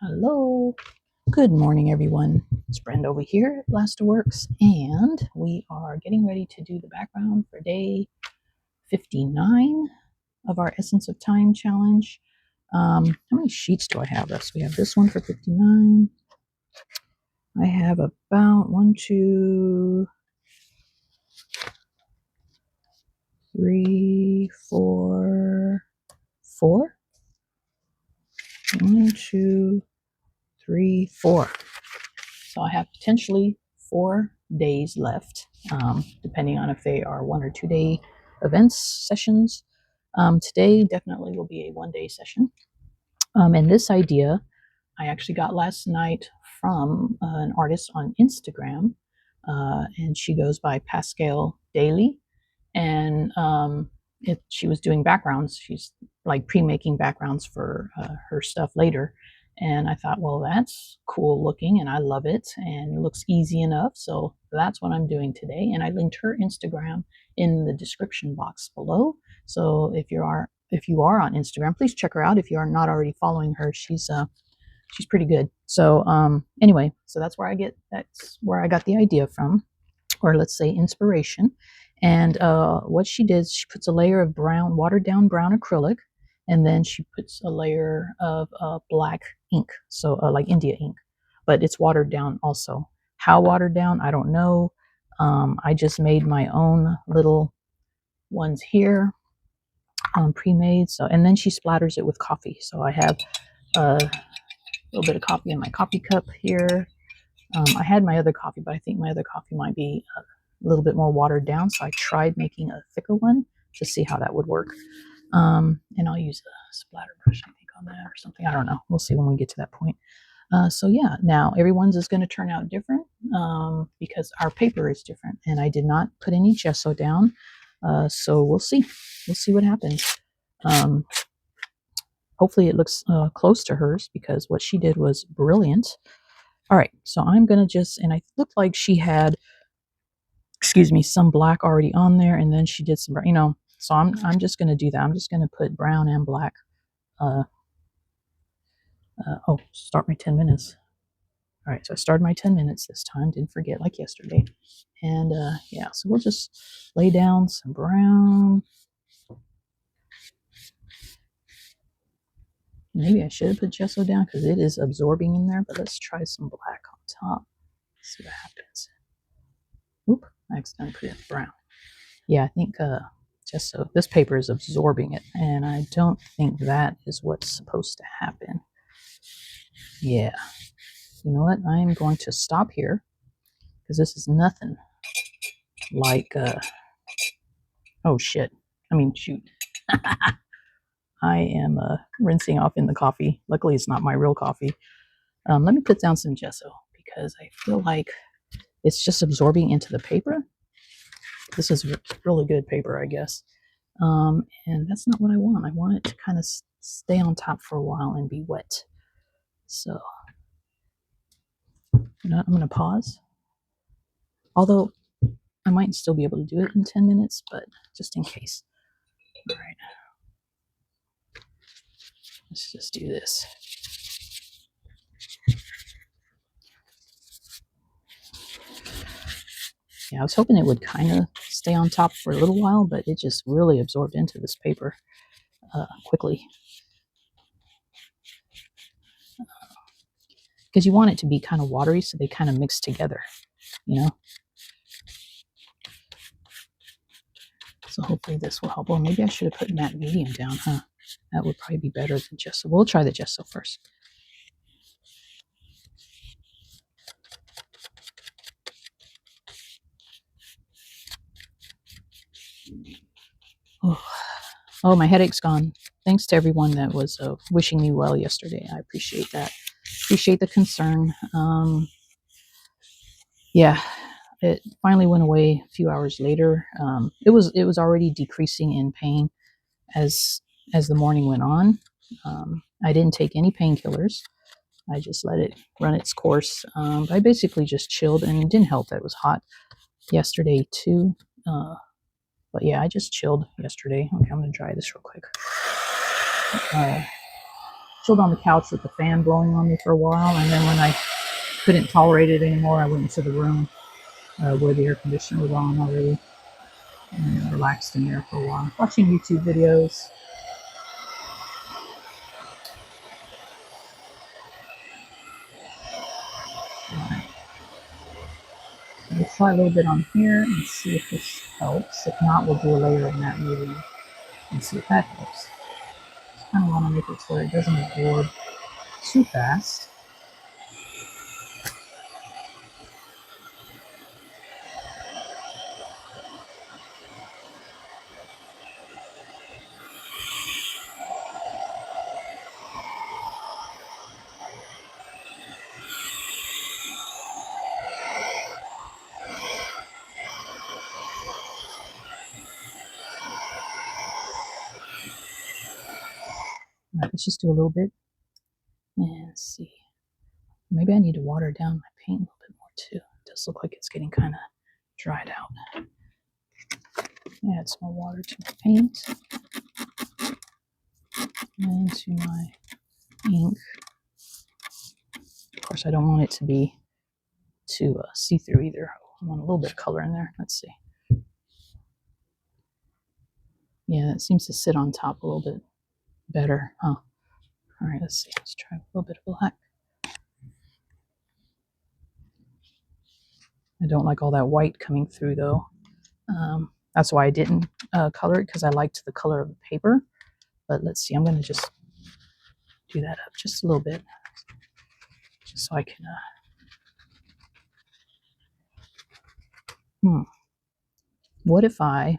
Hello. Good morning, everyone. It's Brenda over here at Blasterworks, and we are getting ready to do the background for day 59 of our Essence of Time challenge. How many sheets do I have? We have this one for 59. I have about 1, 2, 3, 4, 4. 1, 2, 3, 4. So I have potentially 4 days left, depending on if they are 1 or 2 day events sessions. Today definitely will be a 1 day session. And this idea I actually got last night from an artist on Instagram, and she goes by Pascale IG. And she was doing backgrounds. She's like pre-making backgrounds for her stuff later. And I thought, well, that's cool looking and I love it and it looks easy enough. So that's what I'm doing today. And I linked her Instagram in the description box below. So if you are on Instagram, please check her out. If you are not already following her, she's pretty good. So anyway, so that's where I got the idea from, or let's say inspiration. And what she did, she puts a layer of brown, watered down brown acrylic, and then she puts a layer of black ink, so like India ink, but it's watered down also. How watered down, I don't know. I just made my own little ones here, pre-made. So, and then she splatters it with coffee. So I have a little bit of coffee in my coffee cup here. I had my other coffee, but I think my other coffee might be a little bit more watered down. So I tried making a thicker one to see how that would work. And I'll use a splatter brush, I think, on that or something. I don't know. We'll see when we get to that point. So yeah, now everyone's is going to turn out different because our paper is different. And I did not put any gesso down. So we'll see. We'll see what happens. Hopefully it looks close to hers because what she did was brilliant. All right, so I'm going to just, and I looked like she had, some black already on there, and then she did some, so I'm just going to do that. I'm just going to put brown and black. Start my 10 minutes. All right, so I started my 10 minutes this time. Didn't forget like yesterday. And yeah, so we'll just lay down some brown. Maybe I should have put gesso down because it is absorbing in there, but let's try some black on top. See what happens. Oop, I accidentally put it brown. Yeah, I think gesso, this paper is absorbing it, and I don't think that is what's supposed to happen. Yeah. You know what? I am going to stop here because this is nothing like, oh shit. I mean, shoot. I am rinsing off in the coffee. Luckily, it's not my real coffee. Let me put down some gesso because I feel like it's just absorbing into the paper. This is really good paper, I guess. And that's not what I want. I want it to kind of stay on top for a while and be wet. So, you know what? I'm going to pause. Although I might still be able to do it in 10 minutes, but just in case. All right. Let's just do this. Yeah, I was hoping it would kind of stay on top for a little while, but it just really absorbed into this paper quickly. Because you want it to be kind of watery so they kind of mix together, you know? So hopefully this will help. Well, maybe I should have put matte medium down, huh? That would probably be better than gesso. We'll try the gesso first. Oh, my headache's gone. Thanks to everyone that was wishing me well yesterday. I appreciate that. Appreciate the concern. Yeah, it finally went away a few hours later. It was already decreasing in pain as the morning went on. I didn't take any painkillers. I just let it run its course. I basically just chilled, and it didn't help that it was hot yesterday too. But yeah, I just chilled yesterday. Okay, I'm gonna dry this real quick. chilled on the couch with the fan blowing on me for a while, and then when I couldn't tolerate it anymore, I went into the room where the air conditioner was on already and relaxed in there for a while, watching YouTube videos. We'll try a little bit on here and see if this helps. If not, we'll do a layer of matte medium and see if that helps. Just kind of want to make it so it doesn't absorb too fast. All right, let's just do a little bit and see. Maybe I need to water down my paint a little bit more too. It does look like it's getting kind of dried out. Add some more water to my paint and to my ink. Of course, I don't want it to be too see-through either. I want a little bit of color in there. Let's see. Yeah, it seems to sit on top a little bit better, huh? All right, let's see. Let's try a little bit of black. I don't like all that white coming through though. That's why I didn't color it, because I liked the color of the paper. But let's see, I'm going to just do that up just a little bit, just so I can. What if I,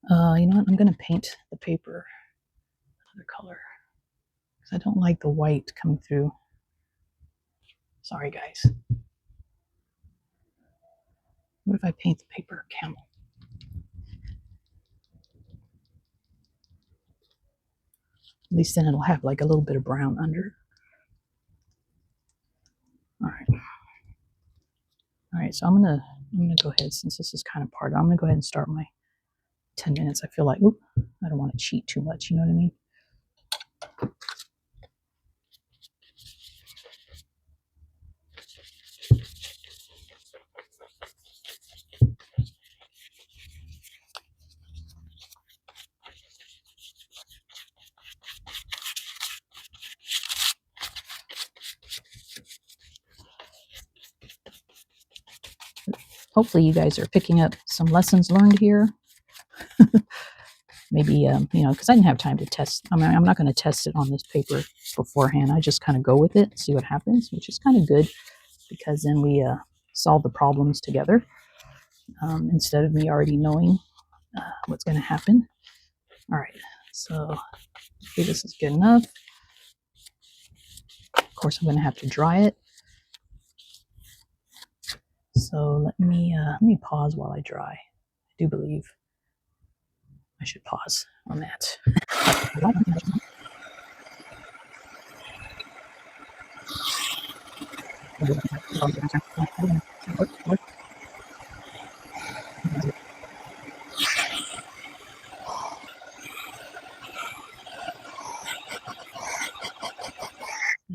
you know what? I'm going to paint the paper another color, because I don't like the white coming through. Sorry, guys. What if I paint the paper camel? At least then it'll have like a little bit of brown under. All right. All right, so I'm gonna go ahead, since this is kind of part. I'm gonna go ahead and start my 10 minutes. I feel like, oop, I don't want to cheat too much. You know what I mean? Hopefully you guys are picking up some lessons learned here. Maybe, you know, because I didn't have time to test. I mean, I'm not going to test it on this paper beforehand. I just kind of go with it, see what happens, which is kind of good, because then we solve the problems together instead of me already knowing what's going to happen. All right, so okay, this is good enough. Of course, I'm going to have to dry it. So let me pause while I dry. I do believe I should pause on that. I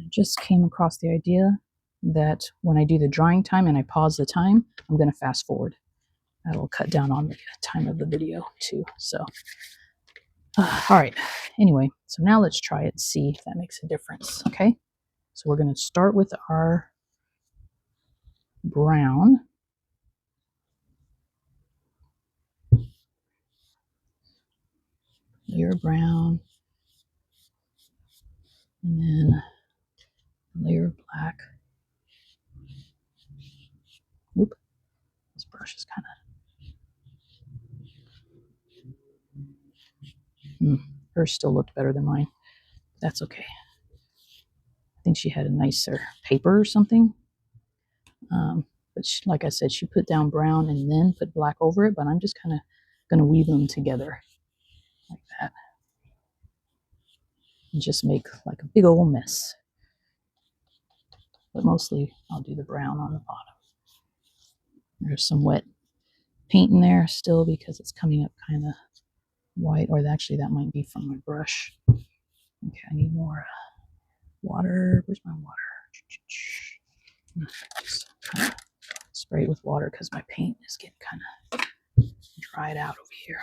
just came across the idea that when I do the drying time and I pause the time, I'm going to fast forward. That'll cut down on the time of the video too. So, all right. Anyway, so now let's try it and see if that makes a difference. Okay. So we're going to start with our brown. Layer brown. And then layer of black. Oop. This brush is kind of... hers still looked better than mine. That's okay. I think she had a nicer paper or something. But she, like I said, she put down brown and then put black over it, but I'm just kind of going to weave them together like that. And just make like a big old mess. But mostly I'll do the brown on the bottom. There's some wet paint in there still because it's coming up kind of white, or actually that might be from my brush. Okay, I need more Water. Where's my water? Just kind of spray it with water because my paint is getting kind of dried out over here.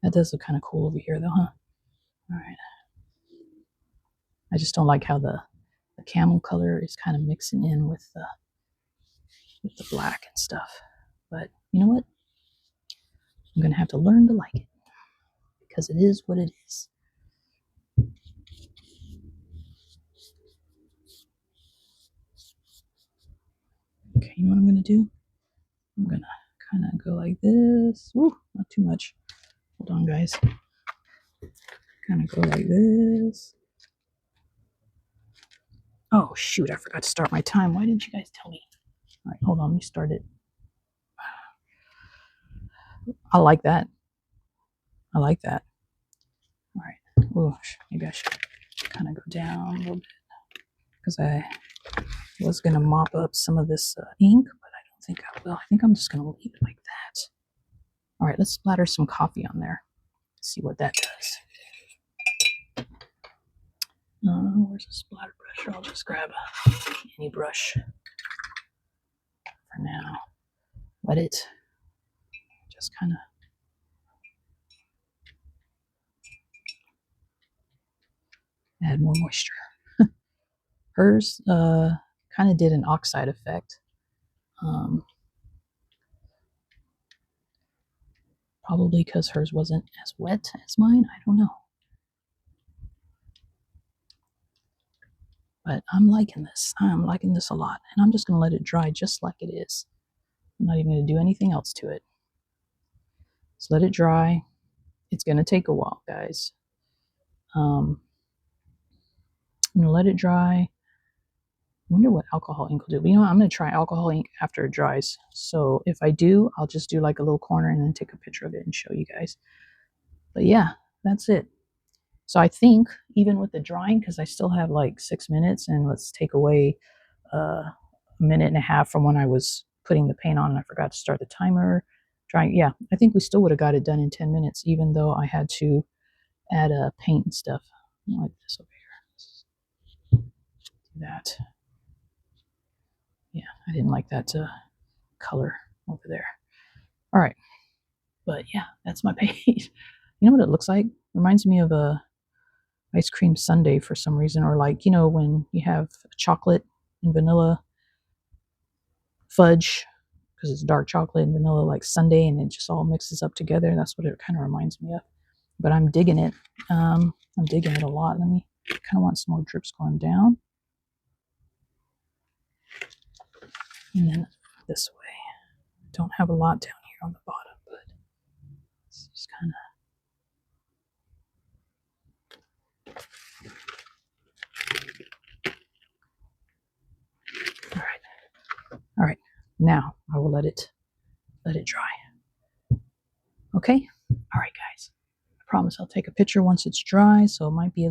That does look kind of cool over here though, huh? All right. I just don't like how the camel color is kind of mixing in with the black and stuff. But you know what? I'm going to have to learn to like it because it is what it is. Okay, you know what I'm going to do? I'm going to kind of go like this. Ooh, not too much. Hold on, guys. Kind of go like this. Oh, shoot, I forgot to start my time. Why didn't you guys tell me? All right, hold on, let me start it. I like that. I like that. All right. Oh, maybe I should kind of go down a little bit because I was going to mop up some of this ink, but I don't think I will. I think I'm just going to leave it like that. All right, let's splatter some coffee on there. See what that does. Where's the splatter brush? I'll just grab any brush for now. Let it just kind of add more moisture. Hers kind of did an oxide effect. Probably because hers wasn't as wet as mine. I don't know. But I'm liking this. I'm liking this a lot. And I'm just going to let it dry just like it is. I'm not even going to do anything else to it. Just let it dry. It's going to take a while, guys. I'm going to let it dry. I wonder what alcohol ink will do. But you know what? I'm going to try alcohol ink after it dries. So if I do, I'll just do like a little corner and then take a picture of it and show you guys. But yeah, that's it. So I think even with the drying, because I still have like 6 minutes, and let's take away a minute and a half from when I was putting the paint on and I forgot to start the timer. Drying, yeah, I think we still would have got it done in 10 minutes, even though I had to add paint and stuff. Like this over here. Do that. Yeah, I didn't like that color over there. All right, but yeah, that's my paint. You know what it looks like? Reminds me of a ice cream sundae for some reason, or like, you know, when you have chocolate and vanilla fudge, because it's dark chocolate and vanilla like sundae, and it just all mixes up together. That's what it kind of reminds me of. But I'm digging it. I'm digging it a lot. Let me kind of want some more drips going down, and then this way. Don't have a lot down here on the bottom, but it's just kind of. All right. Now I will let it dry. Okay. All right, guys. I promise I'll take a picture once it's dry. So it might be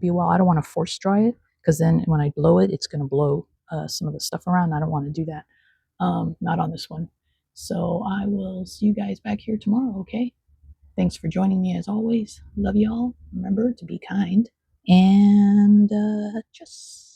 a while. I don't want to force dry it because then when I blow it, it's going to blow some of the stuff around. I don't want to do that. Not on this one. So I will see you guys back here tomorrow. Okay. Thanks for joining me as always. Love y'all. Remember to be kind and just